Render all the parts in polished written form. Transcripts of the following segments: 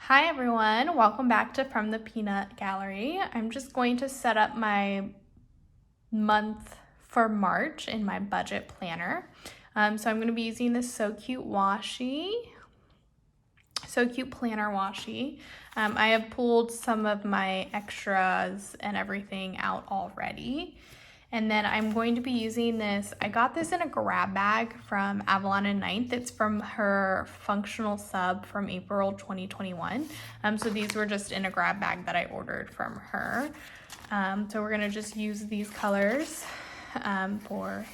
Hi everyone, welcome back to From the Peanut Gallery. I'm just going to set up my month for March in my budget planner. So I'm going to be using this So Cute washi, So Cute planner washi. I have pulled some of my extras and everything out already. And then I'm going to be using this. I got this in a grab bag from Avalon and Ninth. It's from her functional sub from April 2021. So these were just in a grab bag that I ordered from her. So we're gonna just use these colors for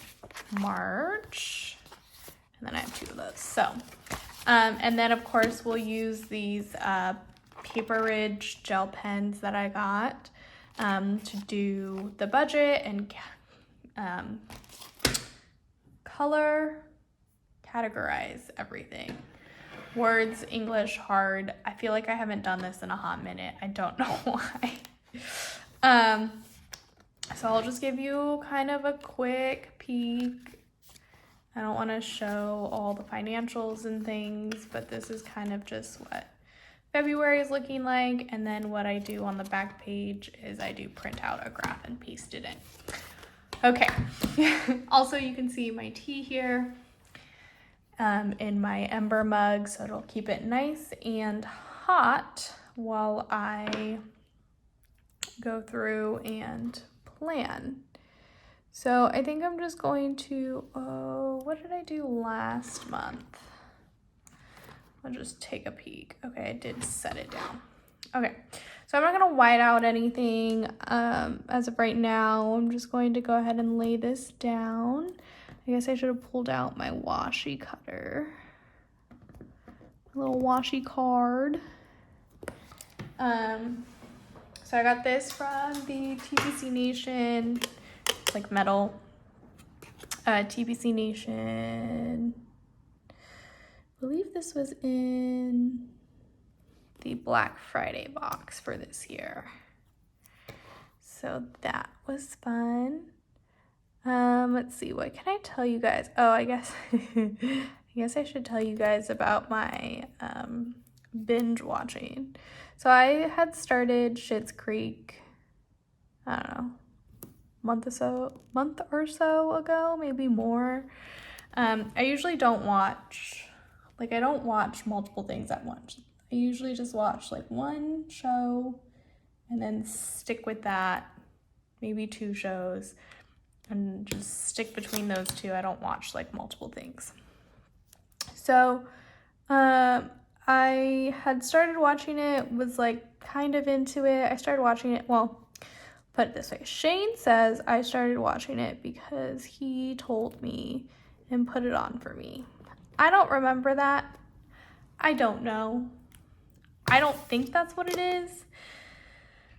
March. And then I have two of those. So, and then of course we'll use these Paper Ridge gel pens that I got to do the budget and color, categorize everything. Words, English, hard. I feel like I haven't done this in a hot minute. I don't know why. So I'll just give you kind of a quick peek. I don't want to show all the financials and things, but this is kind of just what February is looking like. And then what I do on the back page is I do print out a graph and paste it in. Okay. Also, you can see my tea here in my Ember mug, so it'll keep it nice and hot while I go through and plan. So I think I'm just going to, what did I do last month? I'll just take a peek. Okay, I did set it down. Okay, so I'm not gonna white out anything as of right now. I'm just going to go ahead and lay this down. I guess I should have pulled out my washi cutter. A little washi card. So I got this from the TPC Nation, like metal. TPC Nation. I believe this was in the Black Friday box for this year. So that was fun. Let's see, what can I tell you guys? Oh, I guess I should tell you guys about my binge watching. So I had started Schitt's Creek, I don't know, month or so ago, maybe more. I usually don't watch, I don't watch multiple things at once. I usually just watch like one show and then stick with that, maybe two shows, and just stick between those two. I don't watch like multiple things. So I had started watching it, was like kind of into it. I started watching it, well, put it this way. Shane says I started watching it because he told me and put it on for me. I don't remember that. I don't know. I don't think that's what it is.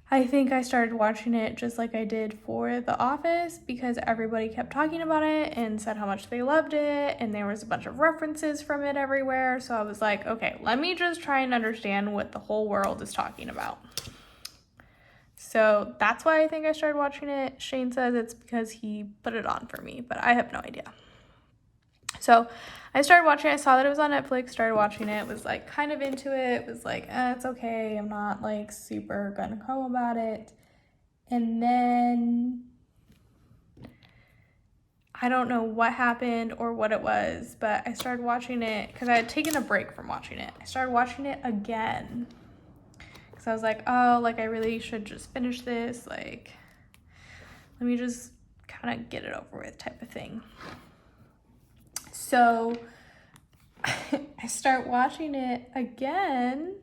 I think I started watching it just like I did for The Office because everybody kept talking about it and said how much they loved it, and there was a bunch of references from it everywhere. So I was like, okay, let me just try and understand what the whole world is talking about. So that's why I think I started watching it. Shane says it's because he put it on for me, but I have no idea. So I started watching it. I saw that it was on Netflix, started watching it, was like kind of into it, was like, it's okay. I'm not like super gung ho about it. And then I don't know what happened or what it was, but I started watching it because I had taken a break from watching it. I started watching it again because I was like, oh, like I really should just finish this. Like, let me just kind of get it over with type of thing. So I start watching it again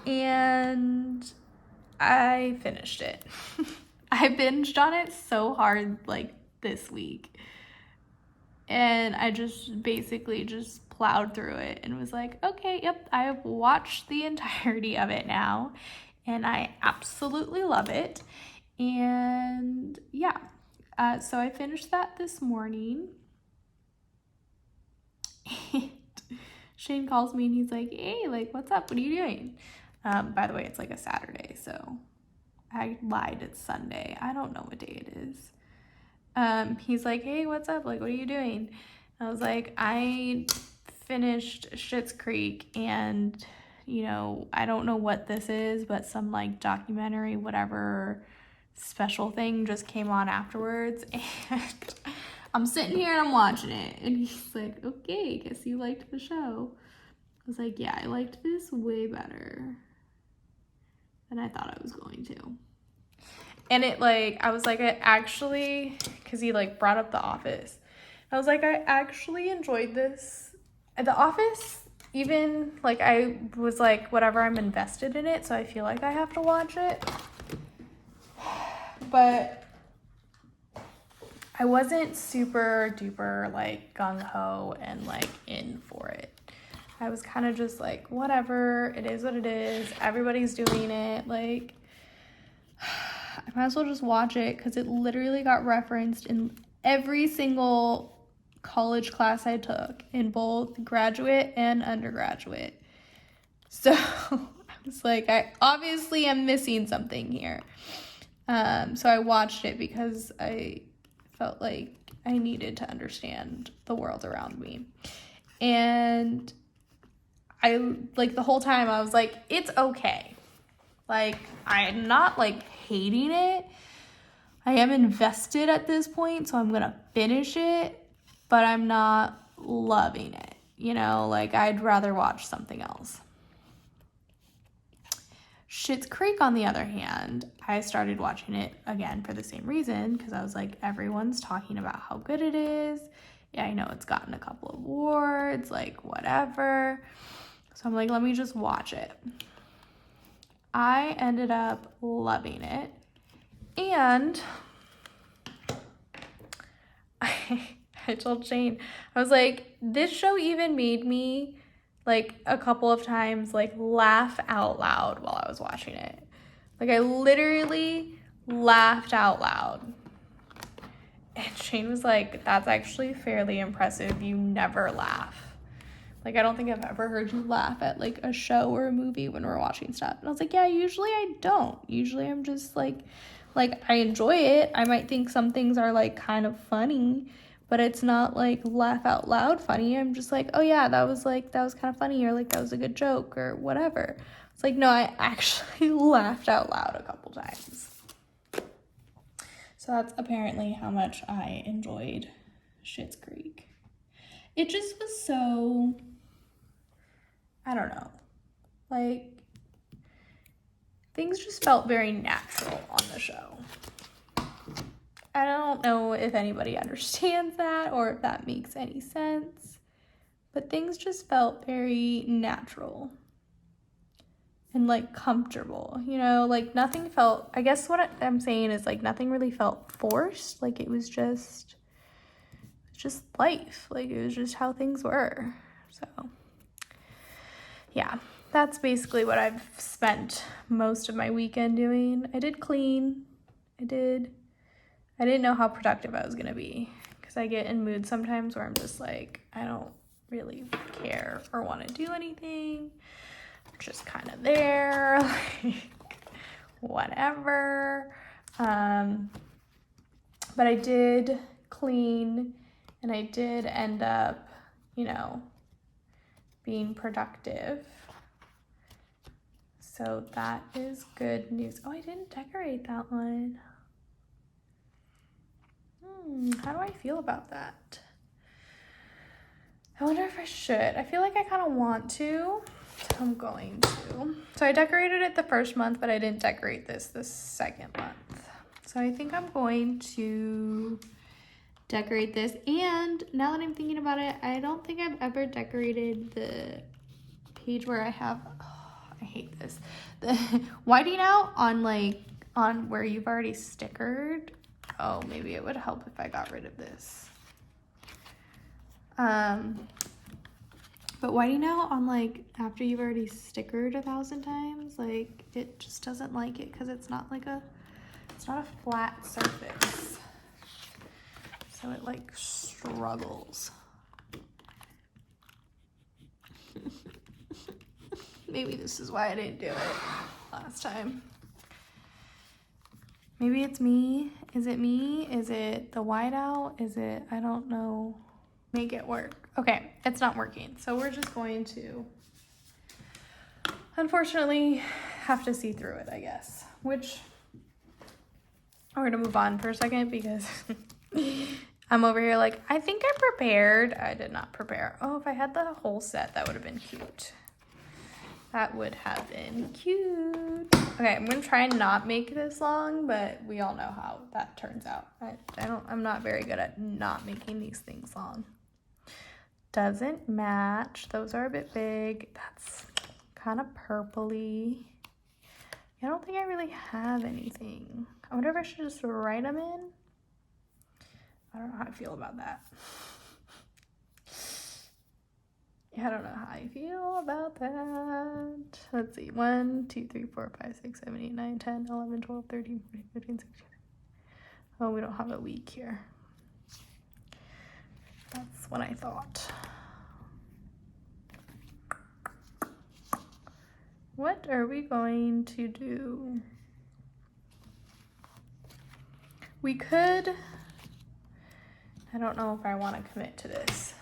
and I finished it. I binged on it so hard like this week. And I just basically just plowed through it and was like, okay, yep, I have watched the entirety of it now and I absolutely love it. And yeah, so I finished that this morning. And Shane calls me and he's like, hey, like, what's up? What are you doing? By the way, it's like a Saturday, so I lied. It's Sunday. I don't know what day it is. He's like, hey, what's up? Like, what are you doing? I was like, I finished Schitt's Creek and, you know, I don't know what this is, but some like documentary, whatever special thing just came on afterwards, and I'm sitting here and I'm watching it, and he's like, okay, guess you liked the show. I was like, yeah, I liked this way better than I thought I was going to. And it like, I was like, I actually, because he like brought up The Office. I was like, I actually enjoyed this. The Office, even like I was like, whatever, I'm invested in it, so I feel like I have to watch it. But I wasn't super duper like gung-ho and like in for it. I was kind of just like, whatever, it is what it is. Everybody's doing it. Like, I might as well just watch it because it literally got referenced in every single college class I took in both graduate and undergraduate. So I was like, I obviously am missing something here. So I watched it because I felt like I needed to understand the world around me. And I, like, the whole time I was like, it's okay. Like, I'm not, like, hating it. I am invested at this point, so I'm gonna finish it, but I'm not loving it. You know, like, I'd rather watch something else. Schitt's Creek, on the other hand, I started watching it again for the same reason, because I was like, everyone's talking about how good it is. Yeah, I know it's gotten a couple of awards, like, whatever. So I'm like, let me just watch it. I ended up loving it. And I told Shane, I was like, this show even made me, like, a couple of times, like, laugh out loud while I was watching it. Like, I literally laughed out loud. And Shane was like, that's actually fairly impressive. You never laugh. Like, I don't think I've ever heard you laugh at, like, a show or a movie when we're watching stuff. And I was like, yeah, usually I don't. Usually I'm just, like, I enjoy it. I might think some things are, like, kind of funny, but it's not, like, laugh out loud funny. I'm just like, oh, yeah, that was kind of funny, or, like, that was a good joke, or whatever. It's like, no, I actually laughed out loud a couple times. So that's apparently how much I enjoyed Schitt's Creek. It just was so, I don't know, like, things just felt very natural on the show. I don't know if anybody understands that or if that makes any sense, but things just felt very natural and, like, comfortable, you know, like, nothing felt, I guess what I'm saying is, like, nothing really felt forced. Like, it was just life. Like, it was just how things were. So yeah, that's basically what I've spent most of my weekend doing. I did clean. I didn't know how productive I was gonna be, because I get in moods sometimes where I'm just like, I don't really care or want to do anything. I'm just kind of there, like, whatever. But I did clean, and I did end up, you know, being productive. So that is good news. Oh, I didn't decorate that one. How do I feel about that? I wonder if I should. I feel like I kind of want to, so I'm going to. So I decorated it the first month, but I didn't decorate this the second month. So I think I'm going to decorate this. And now that I'm thinking about it, I don't think I've ever decorated the page where I have, I hate this, the whiting out on, like, on where you've already stickered. Oh, maybe it would help if I got rid of this. But whiting out on, like, after you've already stickered 1,000 times, like, it just doesn't like it because it's not like it's not a flat surface. So it, like, struggles. Maybe this is why I didn't do it last time. Maybe it's me. Is it me? Is it the whiteout? Is it, I don't know. Make it work. Okay, it's not working. So we're just going to unfortunately have to see through it, I guess. Which we're gonna move on for a second because I'm over here like, I think I prepared. I did not prepare. Oh, if I had the whole set, that would have been cute. That would have been cute. Okay, I'm gonna try and not make this long, but we all know how that turns out. I'm not very good at not making these things long. Doesn't match. Those are a bit big. That's kind of purpley. I don't think I really have anything. I wonder if I should just write them in. I don't know how I feel about that. I don't know how I feel about that. Let's see. 1, 2, 3, 4, 5, 6, 7, 8, 9, 10, 11, 12, 13, 14, 15, 16. Oh, we don't have a week here. That's what I thought. What are we going to do? We could, I don't know if I want to commit to this.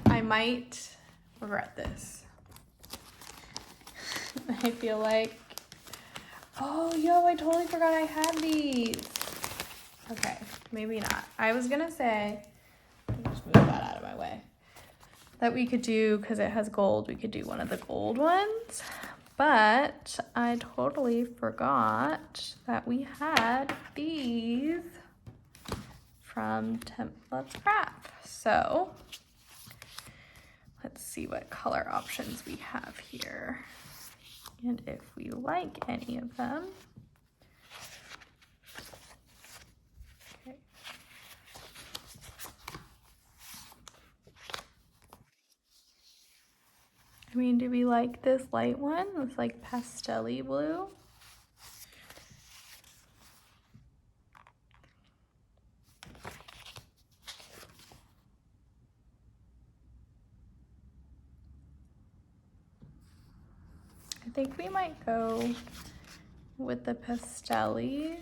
I might regret this. I feel like, oh, yo, I totally forgot I had these. Okay, maybe not. I was gonna say, just move that out of my way, that we could do, because it has gold, we could do one of the gold ones. But I totally forgot that we had these from Let's Craft. So let's see what color options we have here and if we like any of them. Okay. I mean, do we like this light one? It's like pastel-y blue. I think we might go with the pastel-y.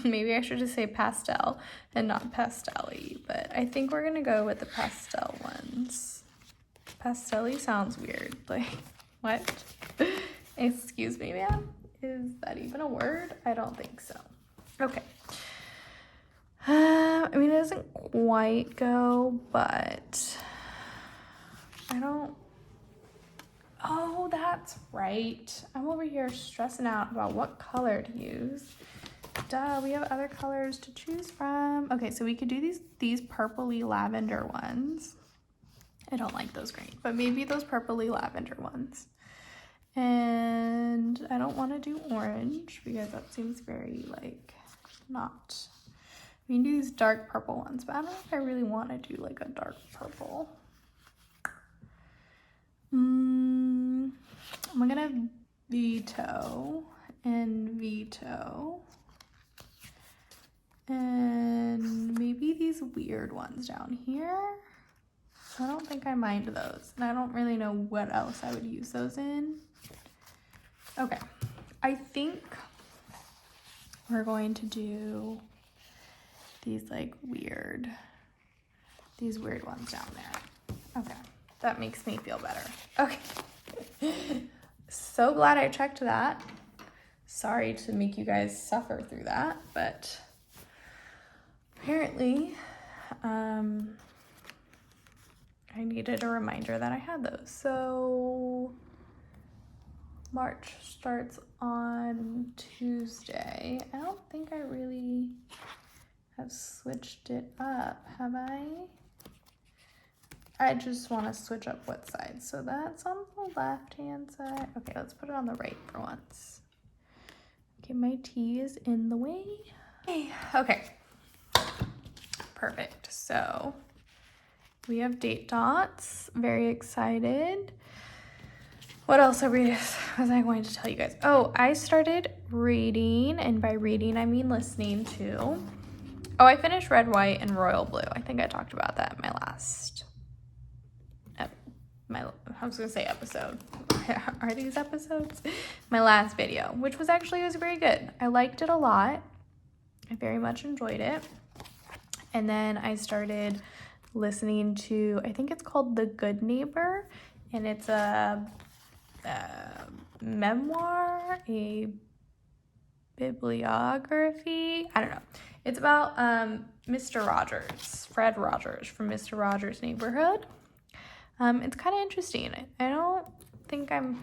Maybe I should just say pastel and not pastel-y, but I think we're gonna go with the pastel ones. Pastel-y sounds weird. Like, what? Excuse me, ma'am? Is that even a word? I don't think so. Okay. I mean, it doesn't quite go, but I don't. Oh, that's right. I'm over here stressing out about what color to use. Duh, we have other colors to choose from. Okay, so we could do these purpley lavender ones. I don't like those green, but maybe those purpley lavender ones. And I don't want to do orange because that seems very like not. We can do these dark purple ones, but I don't know if I really want to do like a dark purple. I'm gonna veto and veto. And maybe these weird ones down here. I don't think I mind those. And I don't really know what else I would use those in. Okay, I think we're going to do these like weird ones down there. Okay, that makes me feel better. Okay, so glad I checked that. Sorry to make you guys suffer through that, but apparently I needed a reminder that I had those. So March starts on Tuesday. I don't think I really have switched it up, have I? I just want to switch up what side. So that's on the left-hand side. Okay, let's put it on the right for once. Okay, my tea is in the way. Okay, perfect. So we have date dots. Very excited. What else was I going to tell you guys? Oh, I started reading, and by reading I mean listening to. Oh, I finished Red, White, and Royal Blue. I think I talked about that in my last. I was gonna say episode. Are these episodes? My last video, which was very good. I liked it a lot. I very much enjoyed it. And then I started listening to, I think it's called The Good Neighbor, and it's a memoir, a bibliography, I don't know. It's about Mr. Rogers, Fred Rogers from Mr. Rogers' Neighborhood. It's kind of interesting. I don't think I'd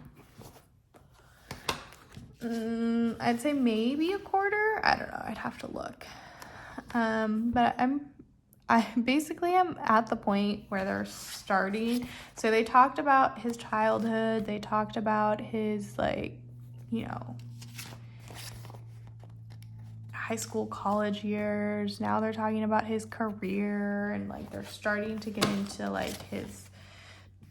say maybe a quarter. I don't know. I'd have to look. But I basically am at the point where they're starting. So they talked about his childhood. They talked about his, like, you know, high school, college years. Now they're talking about his career, and like they're starting to get into like his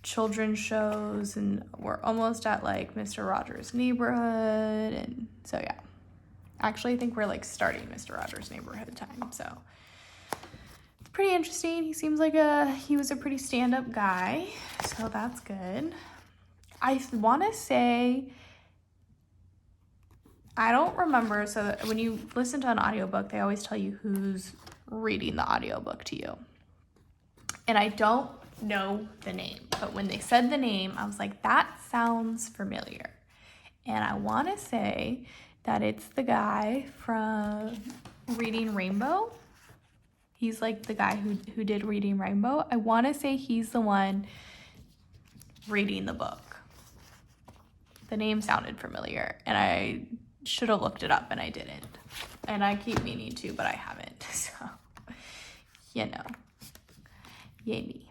children's shows, and we're almost at like Mr. Rogers' Neighborhood. And so yeah, actually I think we're like starting Mr. Rogers' Neighborhood time, so it's pretty interesting. He seems like he was a pretty stand-up guy, so that's good. I want to say, I don't remember, so that when you listen to an audiobook, they always tell you who's reading the audiobook to you, and I don't know the name, but when they said the name, I was like, that sounds familiar. And I want to say that it's the guy from Reading Rainbow. He's like the guy who did Reading Rainbow. I want to say he's the one reading the book. The name sounded familiar, and I should have looked it up, and I didn't. And I keep meaning to, but I haven't. So, you know, yay me.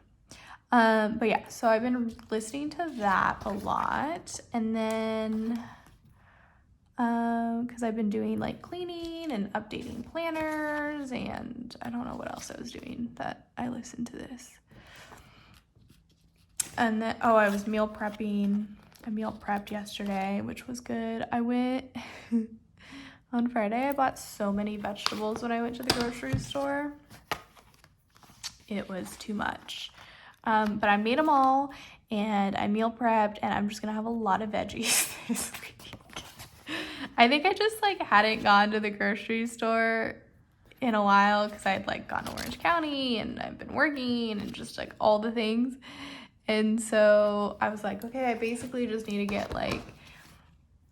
But yeah, so I've been listening to that a lot, and then because I've been doing like cleaning and updating planners, and I don't know what else I was doing that I listened to this. And then I was meal prepping. I meal prepped yesterday, which was good. I went on Friday. I bought so many vegetables when I went to the grocery store. It was too much. But I made them all, and I meal prepped, and I'm just gonna have a lot of veggies this week. I think I just like hadn't gone to the grocery store in a while because I had like gone to Orange County, and I've been working and just like all the things. And so I was like, okay, I basically just need to get like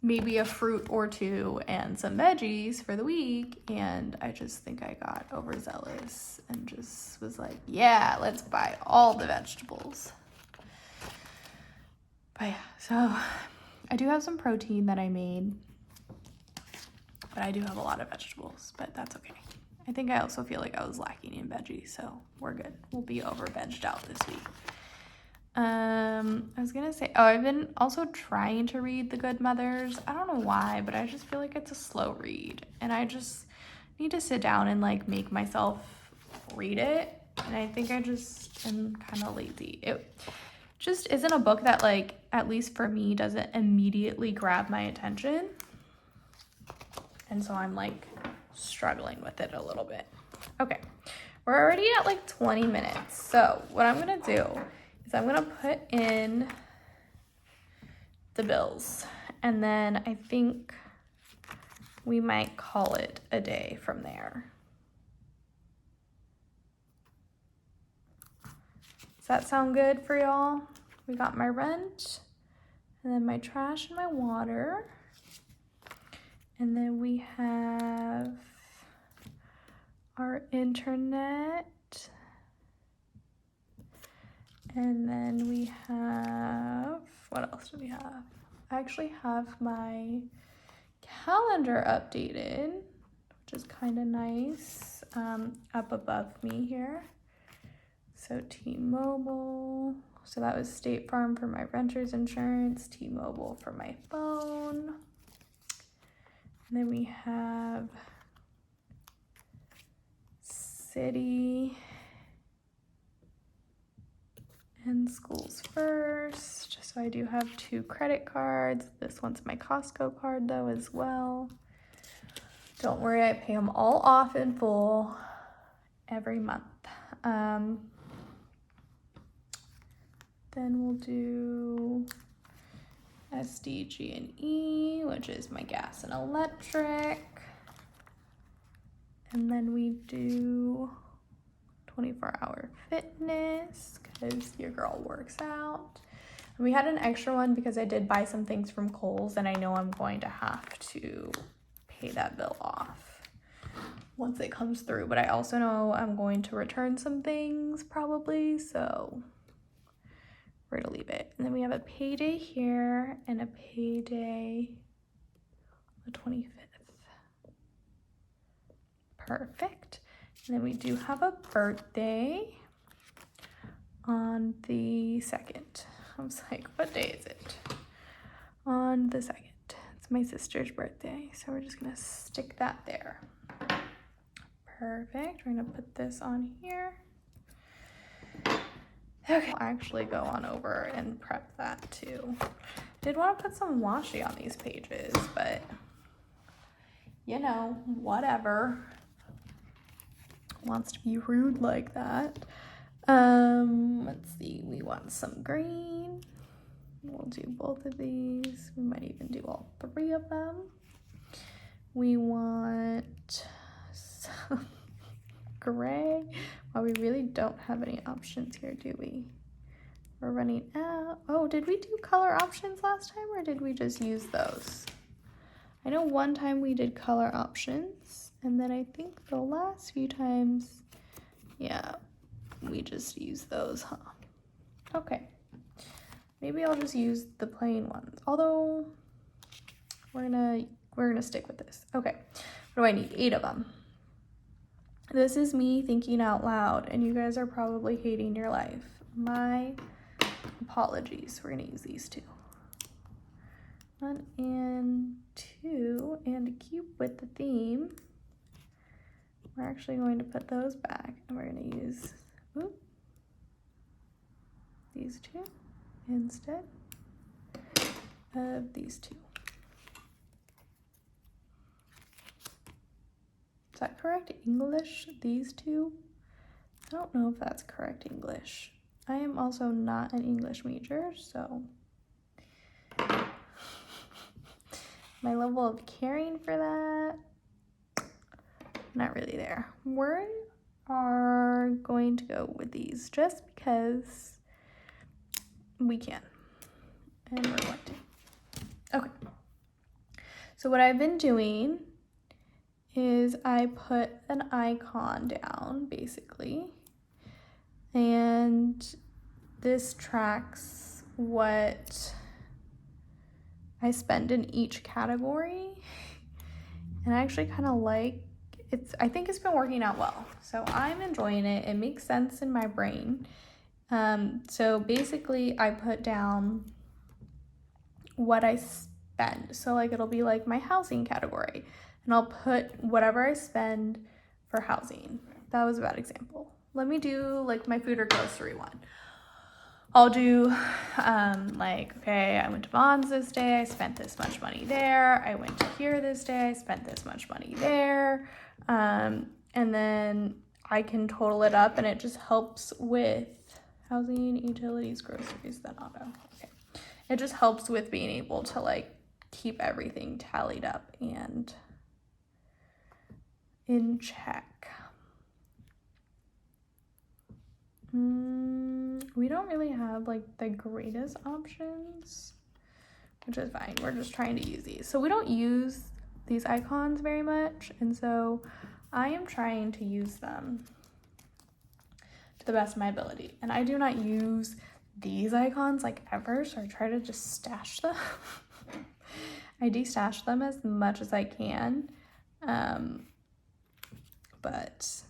maybe a fruit or two and some veggies for the week. And I just think I got overzealous and just was like, yeah, let's buy all the vegetables. But yeah, so I do have some protein that I made, but I do have a lot of vegetables, but that's okay. I think I also feel like I was lacking in veggies, so we're good. We'll be over vegged out this week. I was gonna say, I've been also trying to read The Good Mothers. I don't know why, but I just feel like it's a slow read, and I just need to sit down and like make myself read it, and I think I just am kind of lazy. It just isn't a book that, like, at least for me, doesn't immediately grab my attention, and so I'm like struggling with it a little bit. Okay, we're already at like 20 minutes, so what I'm gonna do is I'm gonna put in the bills, and then I think we might call it a day from there. Does that sound good for y'all? We got my rent, and then my trash and my water, and then we have our internet, and then we have, what else do we have? I actually have my calendar updated, which is kind of nice, up above me here. So T-Mobile, so that was State Farm for my renter's insurance, T-Mobile for my phone. And then we have City and Schools First. So I do have 2 credit cards. This one's my Costco card though as well. Don't worry, I pay them all off in full every month. Then we'll do SDG&E, which is my gas and electric. And then we do 24-hour fitness, because your girl works out. And we had an extra one because I did buy some things from Kohl's, and I know I'm going to have to pay that bill off once it comes through. But I also know I'm going to return some things probably, so we're gonna leave it. And then we have a payday here and a payday on the 25th. Perfect. And then we do have a birthday on the 2nd. I was like, what day is it? On the 2nd. It's my sister's birthday, so we're just gonna stick that there. Perfect. We're gonna put this on here. Okay, I'll actually go on over and prep that too. Did want to put some washi on these pages, but you know, whatever. Wants to be rude like that. Let's see, we want some green. We'll do both of these. We might even do all 3 of them. We want some gray. Well, we really don't have any options here, do we? We're running out. Oh, did we do color options last time, or did we just use those? I know one time we did color options, and then I think the last few times, yeah, we just used those, huh? Okay. Maybe I'll just use the plain ones. Although we're gonna stick with this. Okay. What do I need? 8 of them. This is me thinking out loud, and you guys are probably hating your life. My apologies. We're gonna use these 2. 1 and 2, and to keep with the theme, we're actually going to put those back, and we're gonna use these 2 instead of these 2. Is that correct English? These 2? I don't know if that's correct English. I am also not an English major, so my level of caring for that, not really there. We are going to go with these just because we can, and we're going to. Okay, so what I've been doing is I put an icon down basically, and this tracks what I spend in each category, and I actually kind of like it's. I think it's been working out well, so I'm enjoying it. It makes sense in my brain. So basically I put down what I spend. So like it'll be like my housing category, and I'll put whatever I spend for housing. That was a bad example. Let me do like my food or grocery one. I'll do like, okay, I went to Vons this day, I spent this much money there. I went to here this day, I spent this much money there. And then I can total it up, and it just helps with housing, utilities, groceries, then auto. Okay. It just helps with being able to like keep everything tallied up and in check. We don't really have like the greatest options, which is fine. We're just trying to use these. So we don't use these icons very much, and so I am trying to use them to the best of my ability. And I do not use these icons like ever, so I try to just stash them. I de-stash them as much as I can, but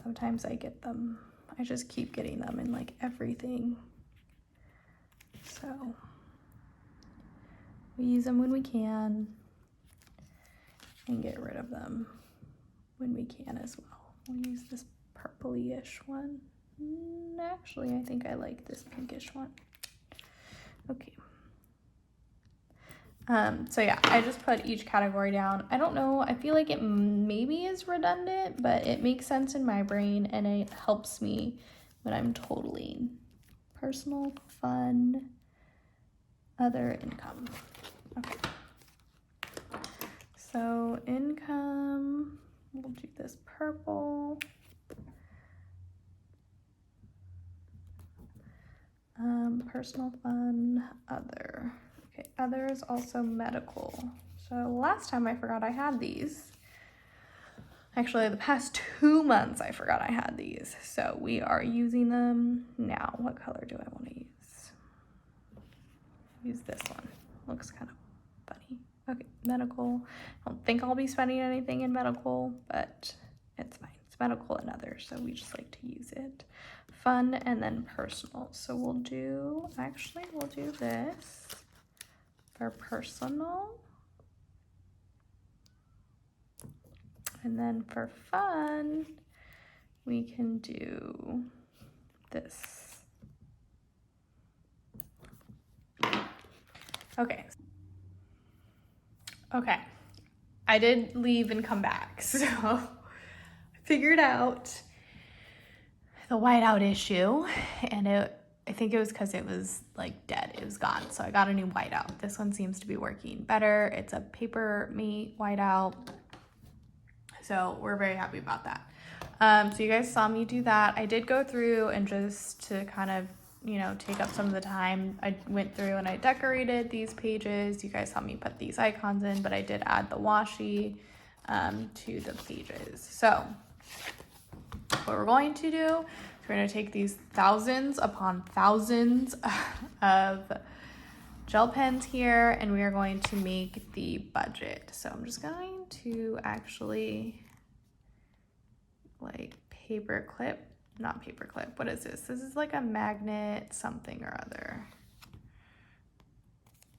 sometimes I get them. I just keep getting them in like everything. So we use them when we can and get rid of them when we can as well. We'll use this purpley-ish one. Actually, I think I like this pinkish one. Okay. So yeah, I just put each category down. I don't know, I feel like it maybe is redundant, but it makes sense in my brain, and it helps me when I'm totaling. Personal, fun, other, income. Okay. So income, we'll do this purple. Personal, fun, other. Okay, other is also medical. So last time I forgot I had these. Actually, the past 2 months I forgot I had these. So we are using them now. What color do I want to use? Use this one. Looks kind of funny. Okay, medical. I don't think I'll be spending anything in medical, but it's fine. It's medical and other, so we just like to use it. Fun and then personal. So we'll do this for personal. And then for fun, we can do this. Okay. Okay. I did leave and come back, so I figured out the whiteout issue, and I think it was because it was like dead. It was gone, so I got a new whiteout. This one seems to be working better. It's a Paper Mate whiteout. So we're very happy about that. So you guys saw me do that. I did go through and just to kind of, you know, take up some of the time, I went through and I decorated these pages. You guys saw me put these icons in, but I did add the washi to the pages. So what we're going to do is we're going to take these thousands upon thousands of gel pens here, and we are going to make the budget. So I'm just going to actually like not paper clip. What is this? This is like a magnet something or other.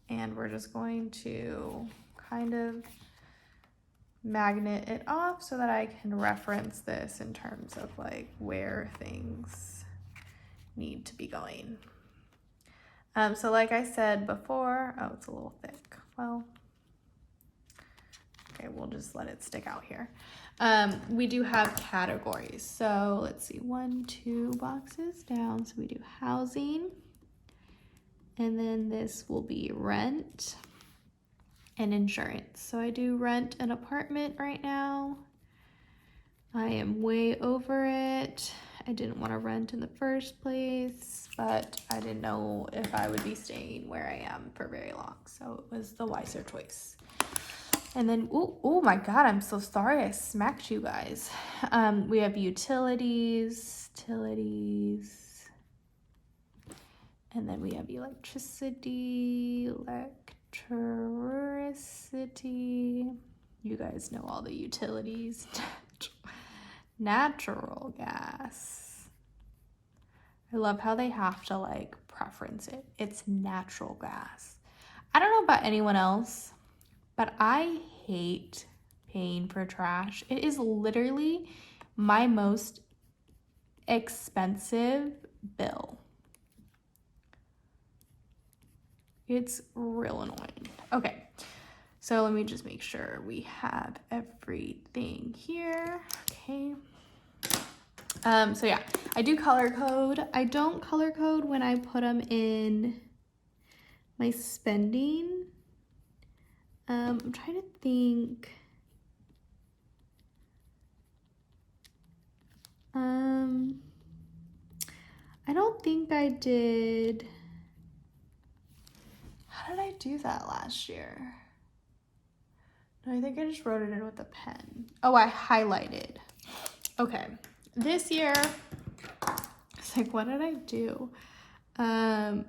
And we're just going to kind of magnet it off so that I can reference this in terms of like where things need to be going. So like I said before, oh, it's a little thick. Well, okay, we'll just let it stick out here. We do have categories. So let's see, 1, 2 boxes down. So we do housing, and then this will be rent and insurance. So I do rent an apartment right now. I am way over it. I didn't want to rent in the first place, but I didn't know if I would be staying where I am for very long. So it was the wiser choice. And then, oh my God, I'm so sorry I smacked you guys. We have utilities. And then we have electricity. You guys know all the utilities. Natural gas. I love how they have to like preference it. It's natural gas. I don't know about anyone else, but I hate paying for trash. It is literally my most expensive bill. It's real annoying. Okay, so let me just make sure we have everything here. Okay. So yeah, I do color code. I don't color code when I put them in my spending. I'm trying to think. I don't think I did. How did I do that last year? No, I think I just wrote it in with a pen. Oh, I highlighted. Okay, this year, it's like, what did I do? I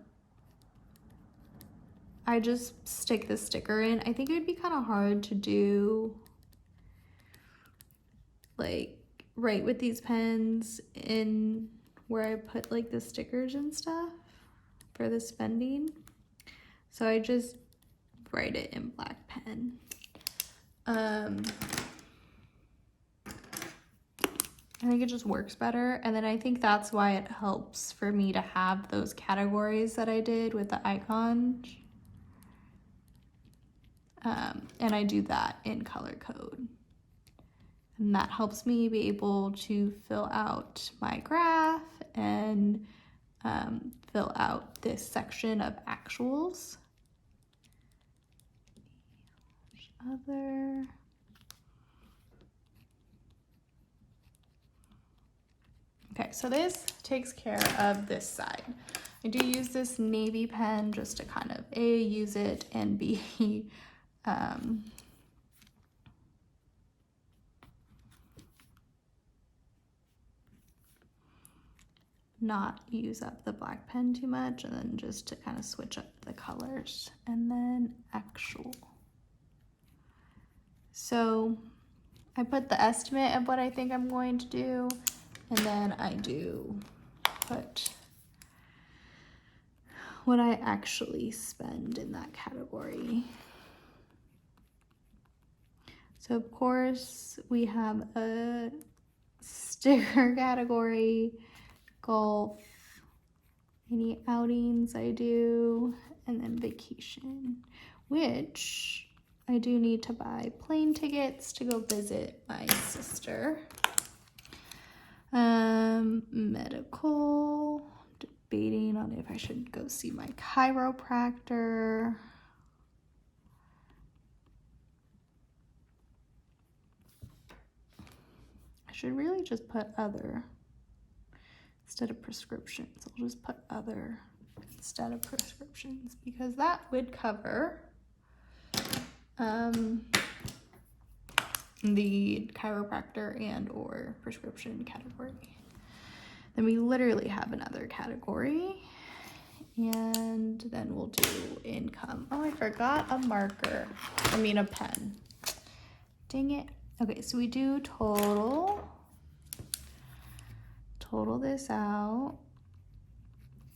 just stick the sticker in. I think it would be kind of hard to do like right with these pens in where I put like the stickers and stuff for the spending. So I just write it in black pen. I think it just works better. And then I think that's why it helps for me to have those categories that I did with the icons. And I do that in color code. And that helps me be able to fill out my graph and fill out this section of actuals. Other. Okay, so this takes care of this side. I do use this navy pen just to kind of A, use it, and B, not use up the black pen too much, and then just to kind of switch up the colors. And then actual. So I put the estimate of what I think I'm going to do, and then I do put what I actually spend in that category. So of course we have a sticker category, golf, any outings I do, and then vacation, which I do need to buy plane tickets to go visit my sister. Medical, debating on if I should go see my chiropractor. I should really just put other instead of prescriptions. I'll just put other instead of prescriptions because that would cover the chiropractor and or prescription category. Then we literally have another category, and then we'll do income. Oh, I forgot a marker. I mean a pen. Dang it. Okay, so we do total this out,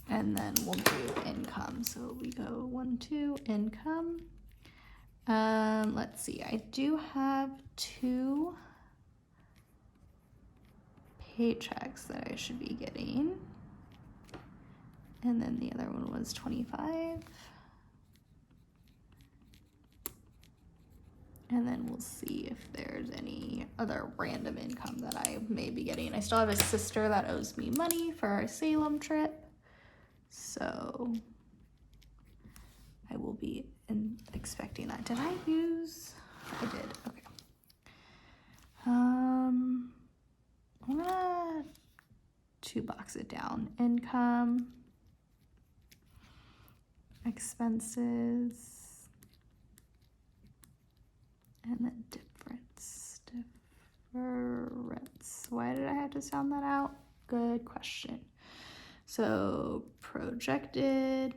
and then we'll do income. So we go 1, 2, income. Let's see, I do have 2 paychecks that I should be getting. And then the other one was 25. And then we'll see if there's any other random income that I may be getting. I still have a sister that owes me money for our Salem trip. So I will be expecting that. Did I use? I did. Okay. I'm gonna 2-box it down. Income, expenses, and then difference. Why did I have to sound that out? Good question. So projected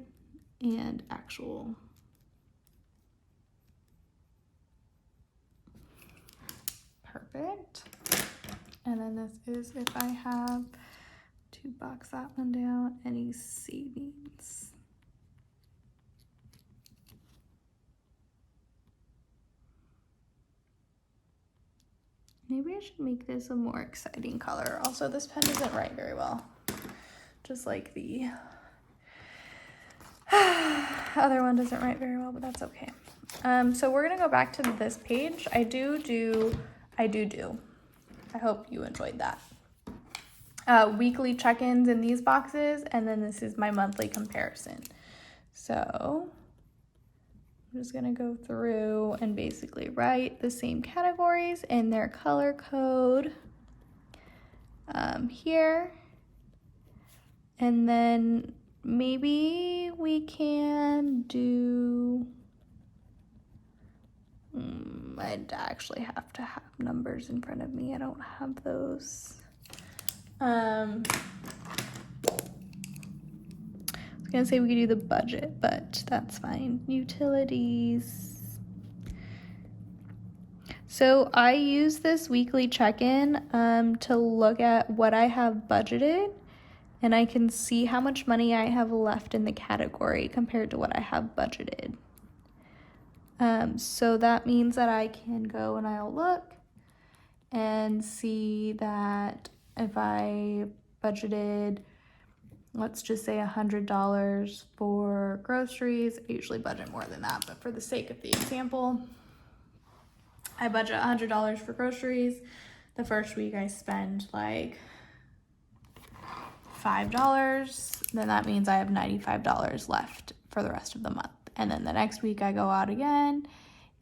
and actual. Perfect. And then this is if I have to box that one down, any savings. Maybe I should make this a more exciting color. Also, this pen doesn't write very well, just like the other one doesn't write very well, but that's okay. So we're gonna go back to this page. I do. I hope you enjoyed that. Weekly check-ins in these boxes, and then this is my monthly comparison. So I'm just gonna go through and basically write the same categories in their color code here. And then maybe we can do, I'd actually have to have numbers in front of me. I don't have those. I was gonna say we could do the budget, but that's fine. Utilities. So I use this weekly check-in to look at what I have budgeted, and I can see how much money I have left in the category compared to what I have budgeted. So that means that I can go and I'll look and see that if I budgeted, let's just say $100 for groceries. I usually budget more than that, but for the sake of the example, I budget $100 for groceries. The first week I spend like $5, then that means I have $95 left for the rest of the month. And then the next week I go out again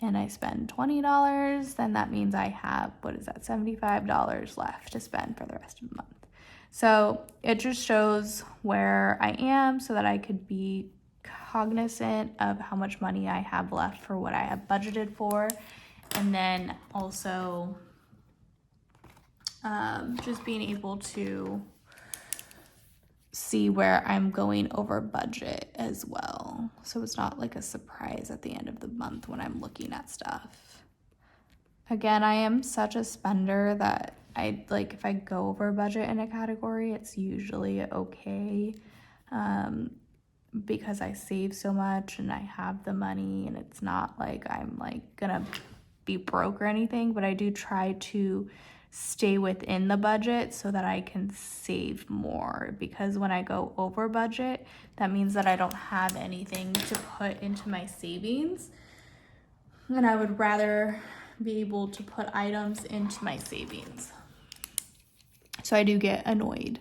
and I spend $20, then that means I have, $75 left to spend for the rest of the month. So it just shows where I am so that I could be cognizant of how much money I have left for what I have budgeted for. And then also just being able to see where I'm going over budget as well. So it's not like a surprise at the end of the month when I'm looking at stuff. Again, I am such a spender that if I go over budget in a category, it's usually okay. Because I save so much and I have the money, and it's not like I'm like gonna be broke or anything, but I do try to stay within the budget so that I can save more, because when I go over budget, that means that I don't have anything to put into my savings, and I would rather be able to put items into my savings. So I do get annoyed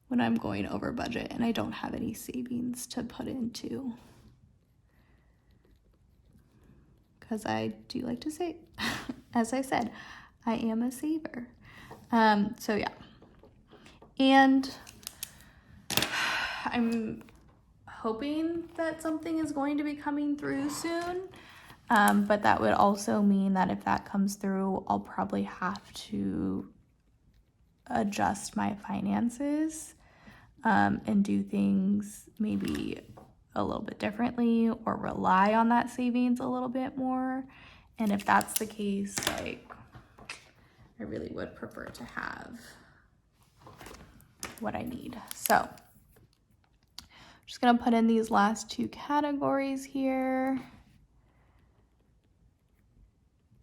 when I'm going over budget and I don't have any savings to put into, because I do like to save. As I said, I am a saver. So yeah, and I'm hoping that something is going to be coming through soon, but that would also mean that if that comes through, I'll probably have to adjust my finances and do things maybe a little bit differently, or rely on that savings a little bit more. And if that's the case, like, I really would prefer to have what I need. So I'm just gonna put in these last two categories here,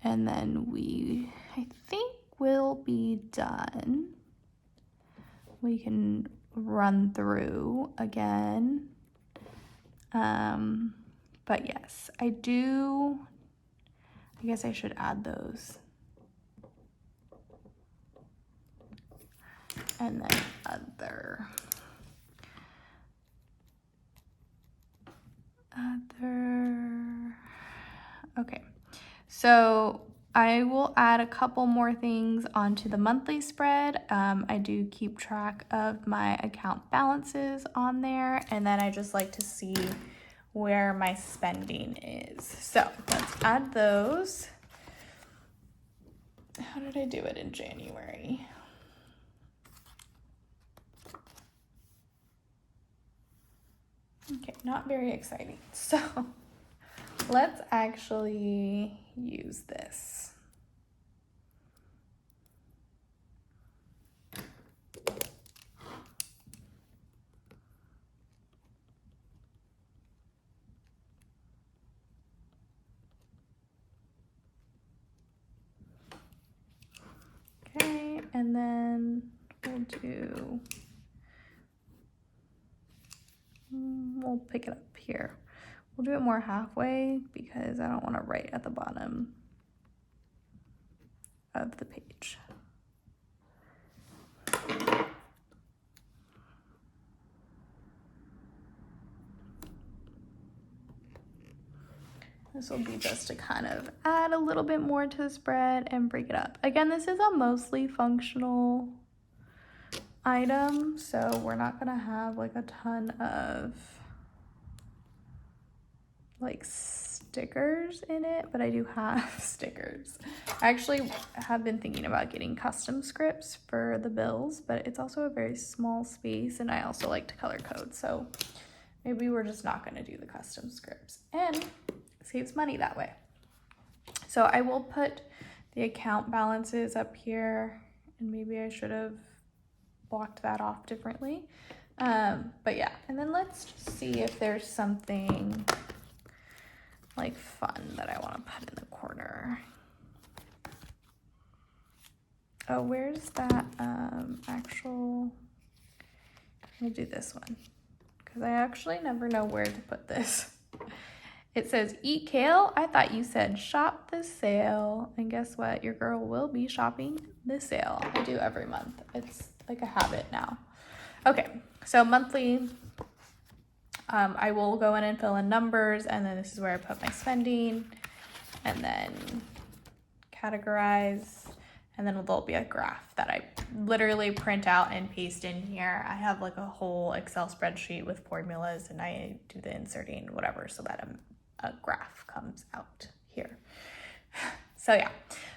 and then I think we'll be done. We can run through again. But yes, I guess I should add those. And then other. Okay, so I will add a couple more things onto the monthly spread. I do keep track of my account balances on there, and then I just like to see where my spending is. So let's add those. How did I do it in January? Okay, not very exciting. So let's actually use this. Okay, and then we'll pick it up here. We'll do it more halfway because I don't want to write at the bottom of the page. This will be just to kind of add a little bit more to the spread and break it up. Again, this is a mostly functional item, so we're not gonna have like a ton of like stickers in it, but I do have stickers. I actually have been thinking about getting custom scripts for the bills, but it's also a very small space, and I also like to color code, so maybe we're just not gonna do the custom scripts, and it saves money that way. So I will put the account balances up here, and maybe I should have blocked that off differently. But yeah, and then let's just see if there's something like fun that I want to put in the corner. Oh, where's that actual, we'll do this one because I actually never know where to put this. It says eat kale. I thought you said shop the sale, and guess what? Your girl will be shopping the sale. I do every month. It's like a habit now. Okay, so monthly, I will go in and fill in numbers, and then this is where I put my spending, and then categorize, And then there'll be a graph that I literally print out and paste in here. I have like a whole Excel spreadsheet with formulas, and I do the inserting, whatever, so that a graph comes out here. So yeah,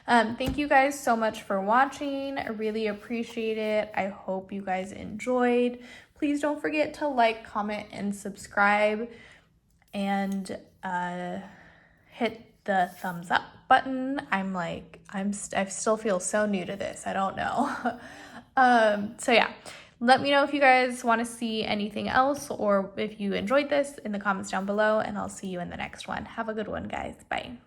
thank you guys so much for watching. I really appreciate it. I hope you guys enjoyed. Please don't forget to like, comment, and subscribe, and hit the thumbs up button. I still feel so new to this. I don't know. So yeah, let me know if you guys want to see anything else, or if you enjoyed this in the comments down below, and I'll see you in the next one. Have a good one, guys. Bye.